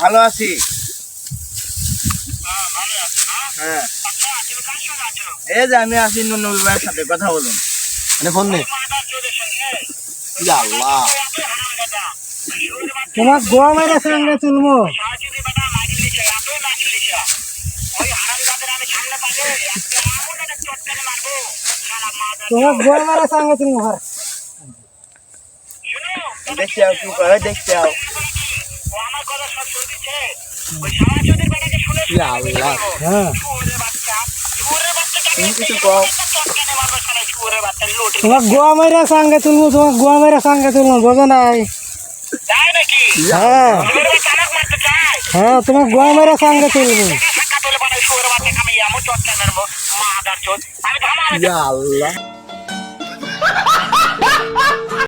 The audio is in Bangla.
ভালো আছি। হ্যাঁ এই যে আমি আছি নবী ভাইয়ের সাথে কথা বলুন। ফোন নে। আল্লাহ তোমার গোয়া মেরে সঙ্গে তুলবো। তোমার গোয়া মেরে সঙ্গে তুলবো। দেখতে আও, তুই কবে দেখতে আও। আল্লাহ হ্যাঁ তুমি কিছু কও। তোমার গোয়া মেরে সঙ্গে তুলবো, তোমার গোয়া মেরে সঙ্গে তুলবো, বোঝো নাই? হ্যাঁ হ্যাঁ, তোমার গোয়া মেরে সঙ্গে তুলবো। আল্লাহ